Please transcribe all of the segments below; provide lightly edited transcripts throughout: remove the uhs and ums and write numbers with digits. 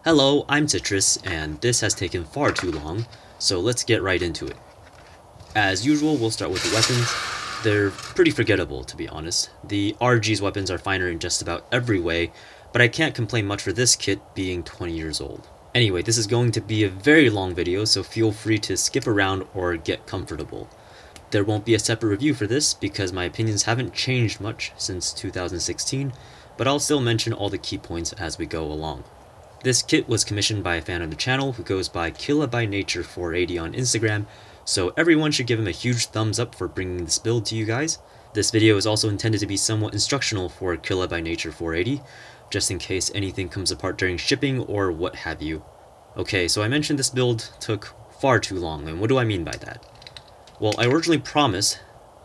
Hello, I'm Citrus, and this has taken far too long, so let's get right into it. As usual, we'll start with the weapons. They're pretty forgettable, to be honest. The RG's weapons are finer in just about every way, but I can't complain much for this kit being 20 years old. Anyway, this is going to be a very long video, so feel free to skip around or get comfortable. There won't be a separate review for this because my opinions haven't changed much since 2016, but I'll still mention all the key points as we go along. This kit was commissioned by a fan of the channel who goes by KillaByNature480 on Instagram, so everyone should give him a huge thumbs up for bringing this build to you guys. This video is also intended to be somewhat instructional for KillaByNature480, just in case anything comes apart during shipping or what have you. Okay, so I mentioned this build took far too long, and what do I mean by that? Well, I originally promised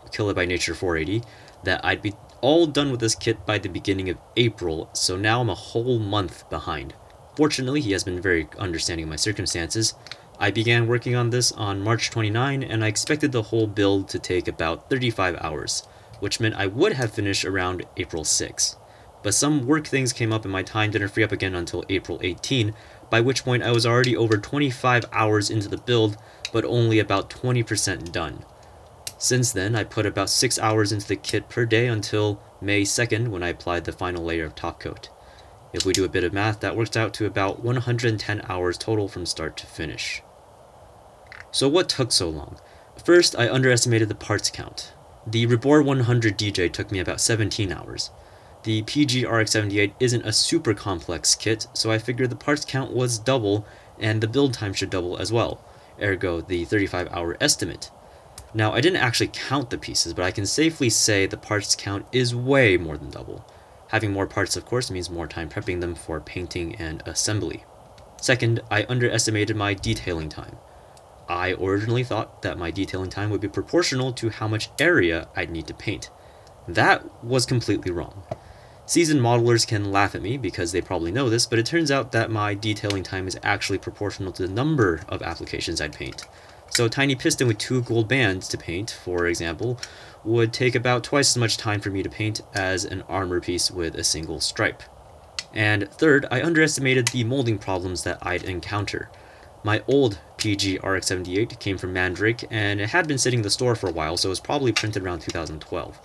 KillaByNature480 that I'd be all done with this kit by the beginning of April, so now I'm a whole month behind. Fortunately, he has been very understanding of my circumstances. I began working on this on March 29, and I expected the whole build to take about 35 hours, which meant I would have finished around April 6. But some work things came up and my time didn't free up again until April 18, by which point I was already over 25 hours into the build, but only about 20% done. Since then, I put about 6 hours into the kit per day until May 2nd when I applied the final layer of top coat. If we do a bit of math, that works out to about 110 hours total from start to finish. So what took so long? First, I underestimated the parts count. The Rebor 100 DJ took me about 17 hours. The PG RX-78 isn't a super complex kit, so I figured the parts count was double, and the build time should double as well, ergo the 35-hour estimate. Now, I didn't actually count the pieces, but I can safely say the parts count is way more than double. Having more parts, of course, means more time prepping them for painting and assembly. Second, I underestimated my detailing time. I originally thought that my detailing time would be proportional to how much area I'd need to paint. That was completely wrong. Seasoned modelers can laugh at me because they probably know this, but it turns out that my detailing time is actually proportional to the number of applications I'd paint. So a tiny piston with 2 gold bands to paint, for example, would take about twice as much time for me to paint as an armor piece with a single stripe. And third, I underestimated the molding problems that I'd encounter. My old PG RX-78 came from Mandrake, and it had been sitting in the store for a while, so it was probably printed around 2012.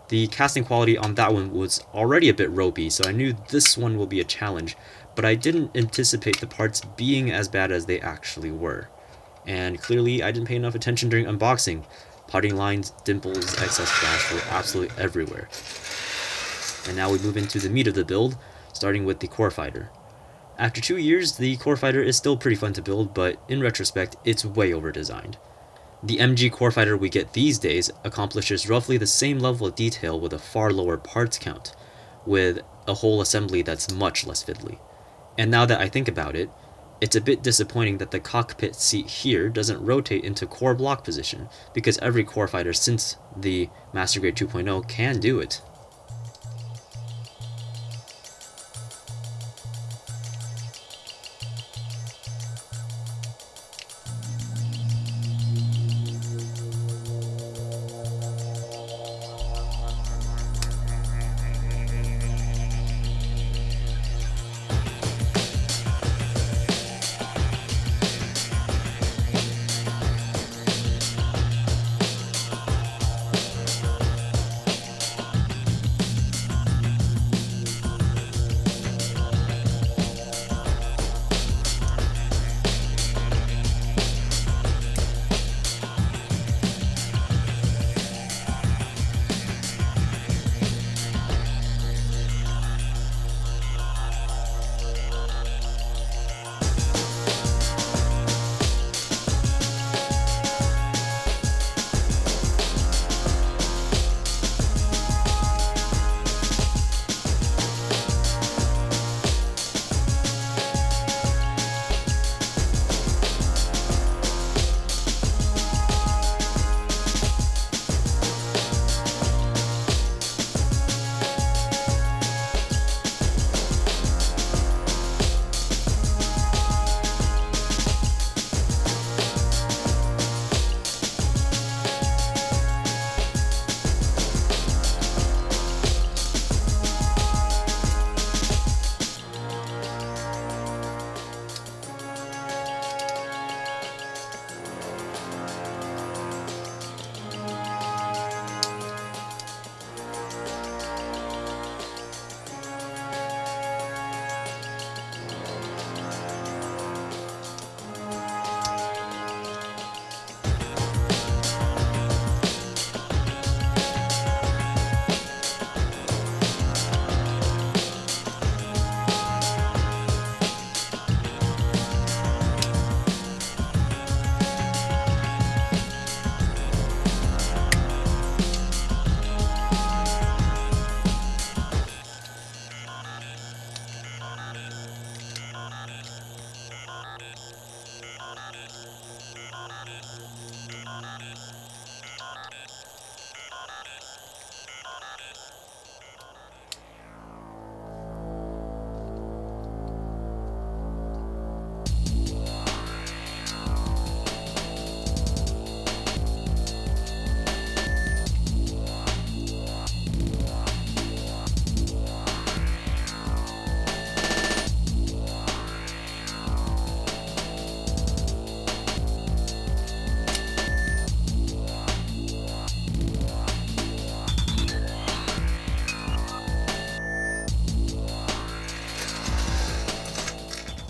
The casting quality on that one was already a bit ropey, so I knew this one will be a challenge, but I didn't anticipate the parts being as bad as they actually were. And clearly, I didn't pay enough attention during unboxing. Putting lines, dimples, excess flash were absolutely everywhere. And now we move into the meat of the build, starting with the core fighter. After 2 years, the core fighter is still pretty fun to build, but in retrospect, it's way over-designed. The MG core fighter we get these days accomplishes roughly the same level of detail with a far lower parts count, with a whole assembly that's much less fiddly. And now that I think about it, it's a bit disappointing that the cockpit seat here doesn't rotate into core block position, because every core fighter since the Master Grade 2.0 can do it.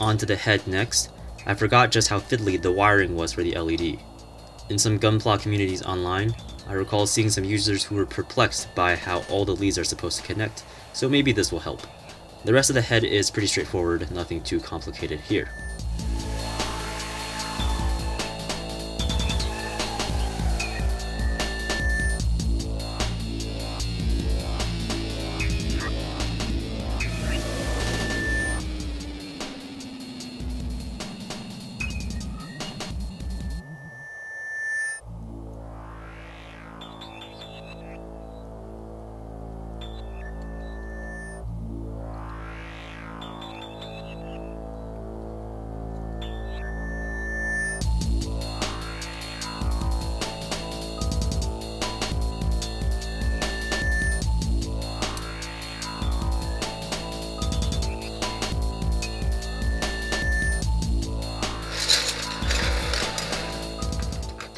On to the head next. I forgot just how fiddly the wiring was for the LED. In some Gunpla communities online, I recall seeing some users who were perplexed by how all the leads are supposed to connect, so maybe this will help. The rest of the head is pretty straightforward, nothing too complicated here.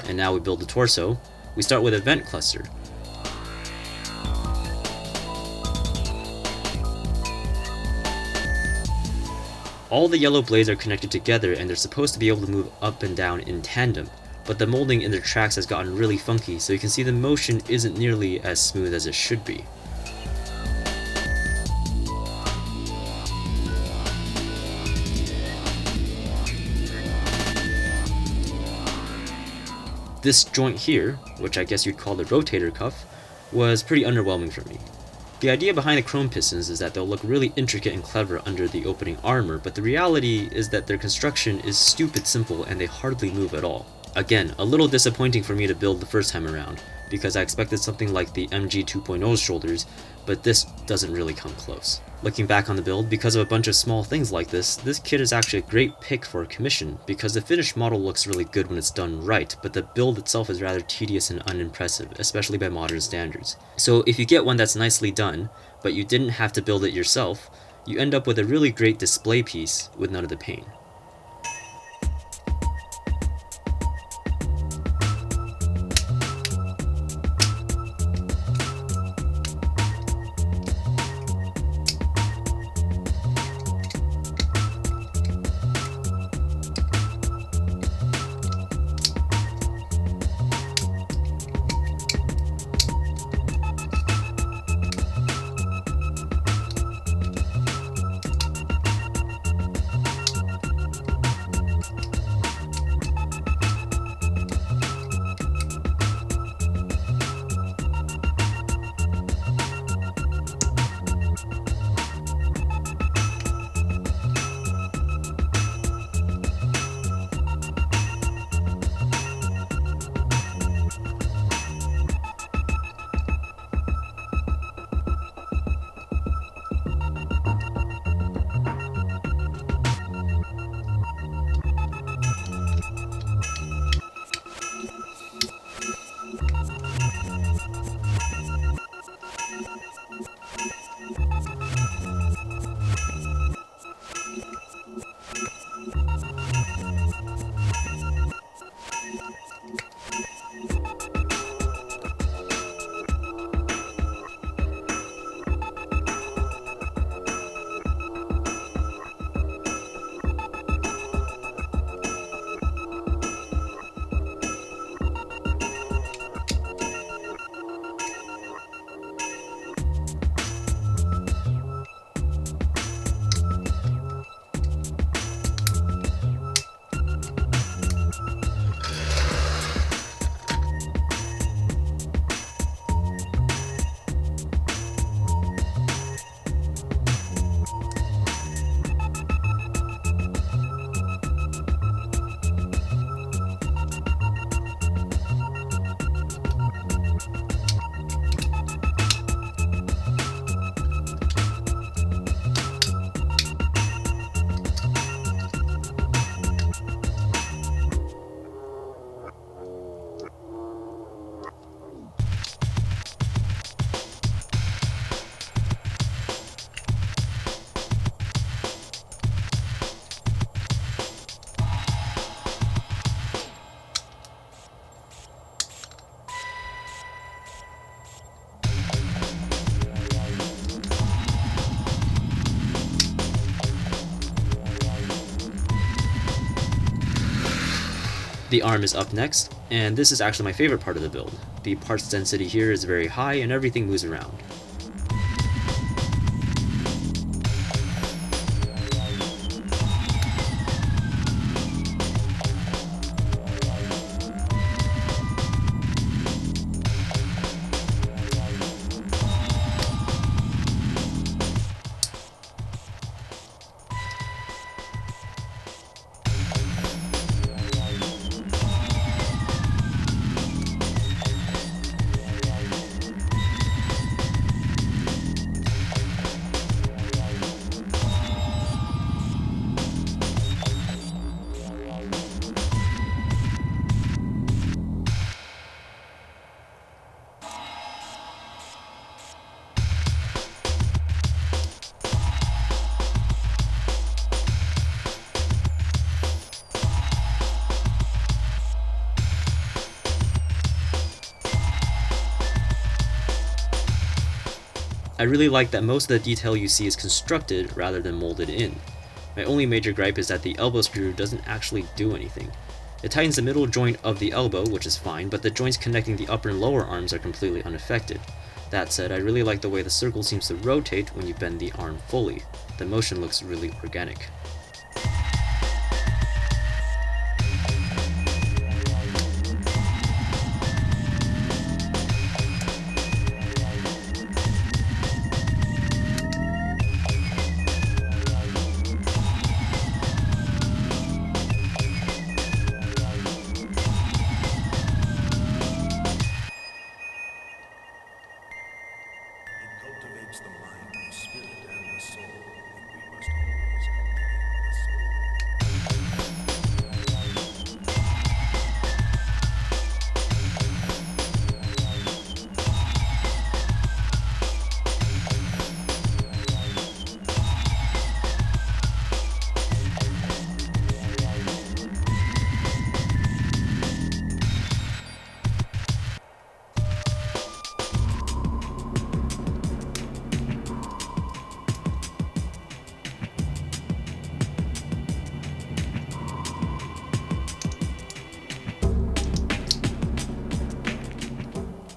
And now we build the torso. We start with a vent cluster. All the yellow blades are connected together and they're supposed to be able to move up and down in tandem, but the molding in their tracks has gotten really funky, so you can see the motion isn't nearly as smooth as it should be. This joint here, which I guess you'd call the rotator cuff, was pretty underwhelming for me. The idea behind the chrome pistons is that they'll look really intricate and clever under the opening armor, but the reality is that their construction is stupid simple and they hardly move at all. Again, a little disappointing for me to build the first time around, because I expected something like the MG 2.0's shoulders, but this doesn't really come close. Looking back on the build, because of a bunch of small things like this kit is actually a great pick for a commission, because the finished model looks really good when it's done right, but the build itself is rather tedious and unimpressive, especially by modern standards. So if you get one that's nicely done, but you didn't have to build it yourself, you end up with a really great display piece with none of the pain. The arm is up next, and this is actually my favorite part of the build. The parts density here is very high and everything moves around. I really like that most of the detail you see is constructed rather than molded in. My only major gripe is that the elbow screw doesn't actually do anything. It tightens the middle joint of the elbow, which is fine, but the joints connecting the upper and lower arms are completely unaffected. That said, I really like the way the circle seems to rotate when you bend the arm fully. The motion looks really organic.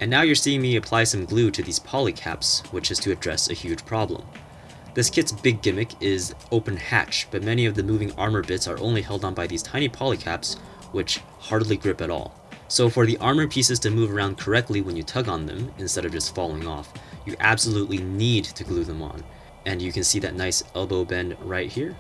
And now you're seeing me apply some glue to these polycaps, which is to address a huge problem. This kit's big gimmick is open hatch, but many of the moving armor bits are only held on by these tiny polycaps, which hardly grip at all. So for the armor pieces to move around correctly when you tug on them, instead of just falling off, you absolutely need to glue them on. And you can see that nice elbow bend right here.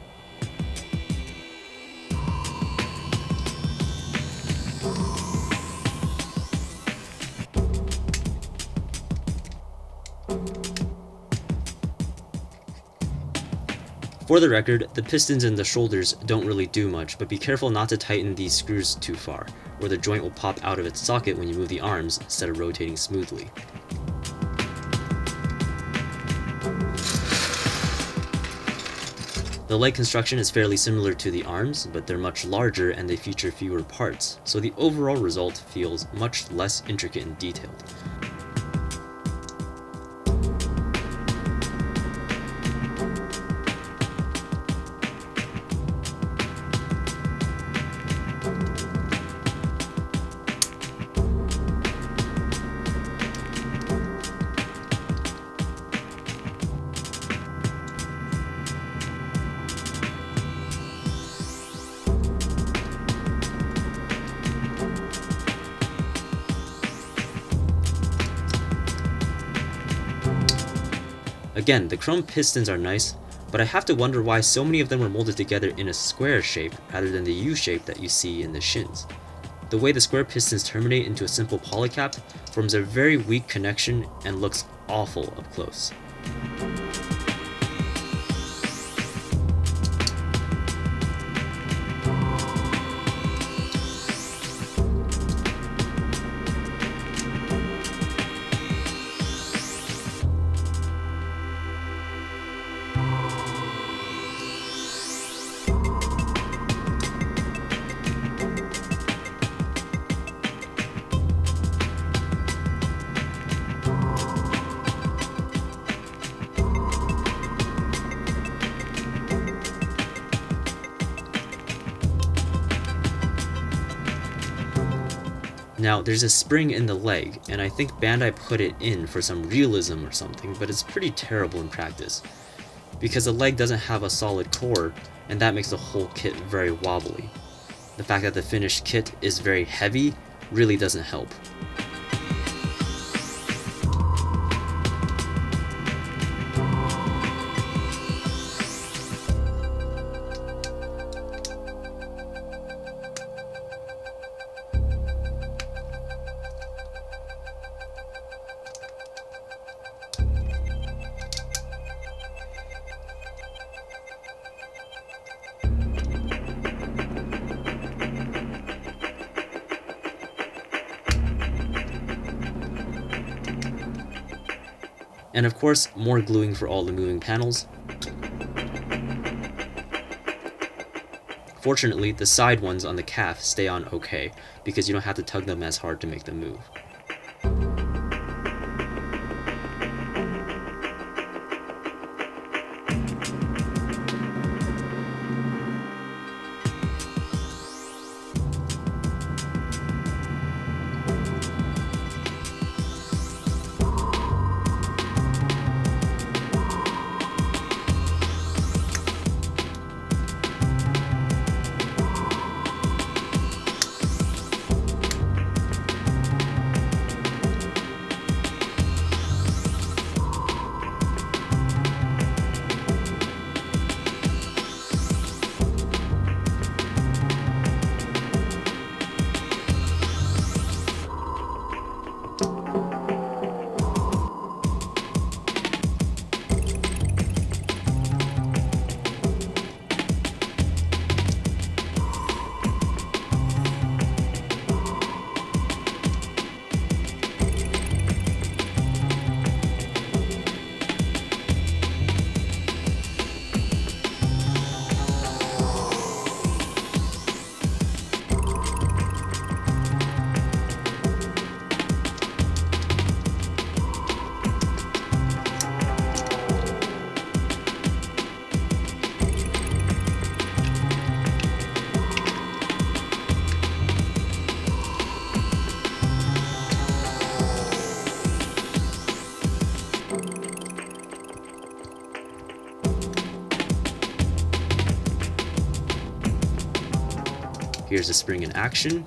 For the record, the pistons and the shoulders don't really do much, but be careful not to tighten these screws too far, or the joint will pop out of its socket when you move the arms instead of rotating smoothly. The leg construction is fairly similar to the arms, but they're much larger and they feature fewer parts, so the overall result feels much less intricate and detailed. Again, the chrome pistons are nice, but I have to wonder why so many of them were molded together in a square shape rather than the U shape that you see in the shins. The way the square pistons terminate into a simple polycap forms a very weak connection and looks awful up close. Now, there's a spring in the leg, and I think Bandai put it in for some realism or something, but it's pretty terrible in practice, because the leg doesn't have a solid core, and that makes the whole kit very wobbly. The fact that the finished kit is very heavy really doesn't help. And of course, more gluing for all the moving panels. Fortunately, the side ones on the calf stay on okay, because you don't have to tug them as hard to make them move. Here's the spring in action.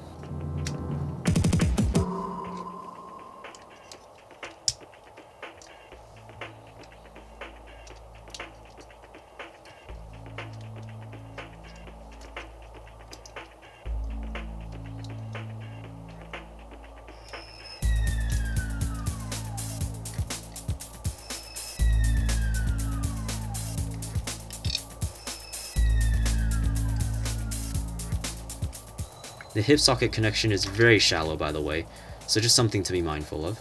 The hip socket connection is very shallow, by the way, so just something to be mindful of.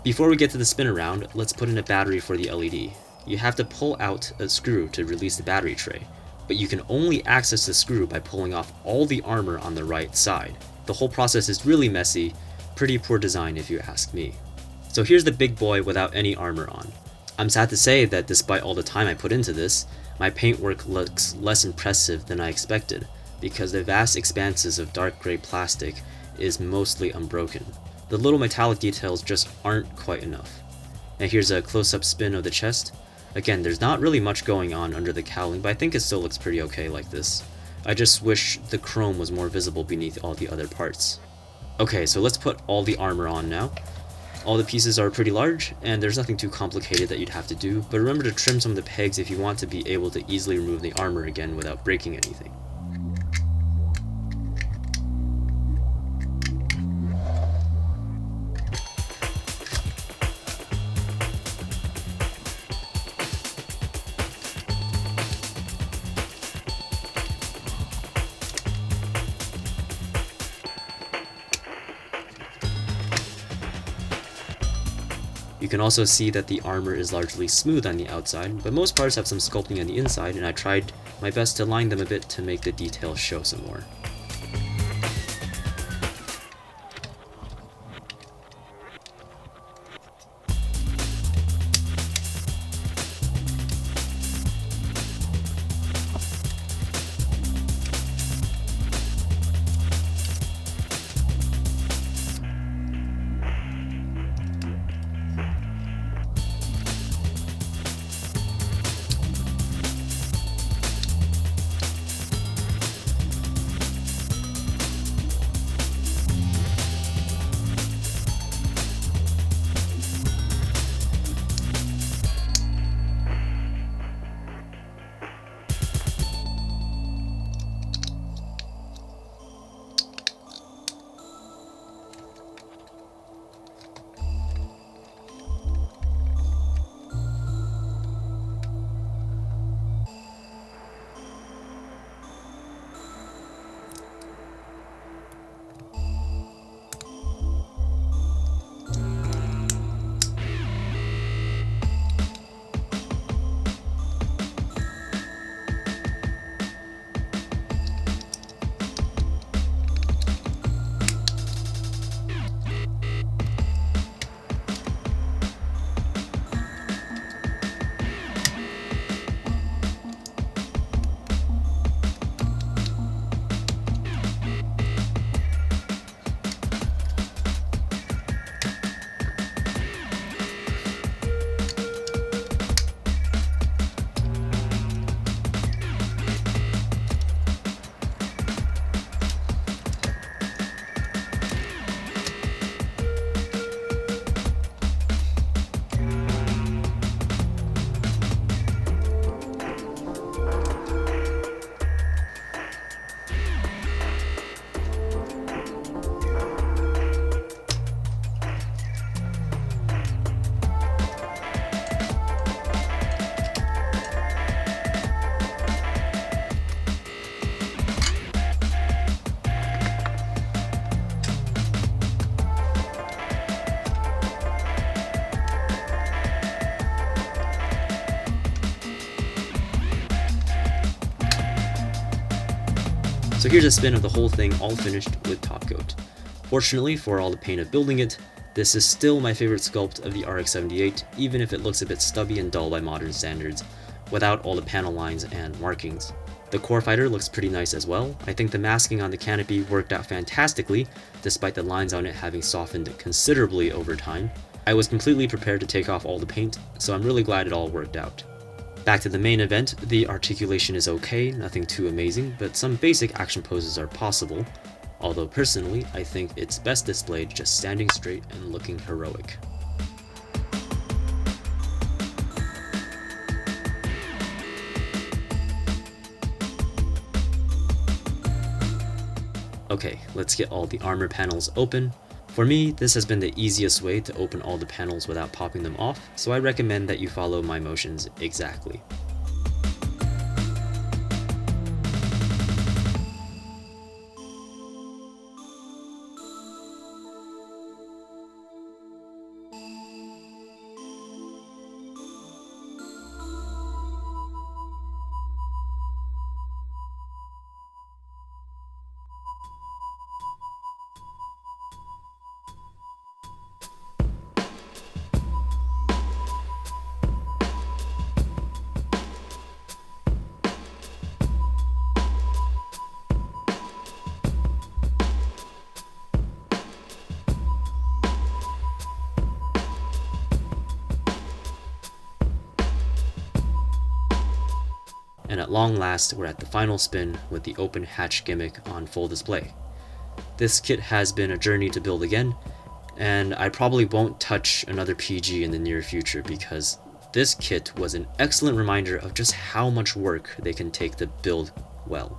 Before we get to the spin around, let's put in a battery for the LED. You have to pull out a screw to release the battery tray, but you can only access the screw by pulling off all the armor on the right side. The whole process is really messy, pretty poor design if you ask me. So here's the big boy without any armor on. I'm sad to say that despite all the time I put into this, my paintwork looks less impressive than I expected, because the vast expanses of dark gray plastic is mostly unbroken. The little metallic details just aren't quite enough. And here's a close-up spin of the chest. Again, there's not really much going on under the cowling, but I think it still looks pretty okay like this. I just wish the chrome was more visible beneath all the other parts. Okay, so let's put all the armor on now. All the pieces are pretty large, and there's nothing too complicated that you'd have to do, but remember to trim some of the pegs if you want to be able to easily remove the armor again without breaking anything. You can also see that the armor is largely smooth on the outside, but most parts have some sculpting on the inside, and I tried my best to line them a bit to make the details show some more. So here's a spin of the whole thing all finished with top coat. Fortunately, for all the pain of building it, this is still my favorite sculpt of the RX-78, even if it looks a bit stubby and dull by modern standards, without all the panel lines and markings. The core fighter looks pretty nice as well. I think the masking on the canopy worked out fantastically, despite the lines on it having softened considerably over time. I was completely prepared to take off all the paint, so I'm really glad it all worked out. Back to the main event, the articulation is okay, nothing too amazing, but some basic action poses are possible, although personally, I think it's best displayed just standing straight and looking heroic. Okay, let's get all the armor panels open. For me, this has been the easiest way to open all the panels without popping them off, so I recommend that you follow my motions exactly. And at long last, we're at the final spin with the open hatch gimmick on full display. This kit has been a journey to build again, and I probably won't touch another PG in the near future because this kit was an excellent reminder of just how much work they can take to build well.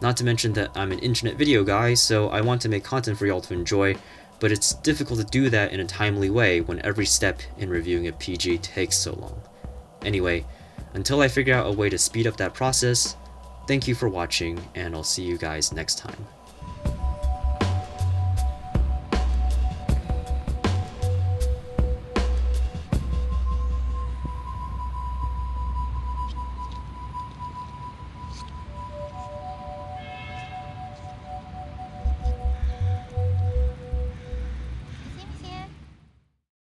Not to mention that I'm an internet video guy, so I want to make content for y'all to enjoy, but it's difficult to do that in a timely way when every step in reviewing a PG takes so long. Anyway, until I figure out a way to speed up that process, thank you for watching, and I'll see you guys next time.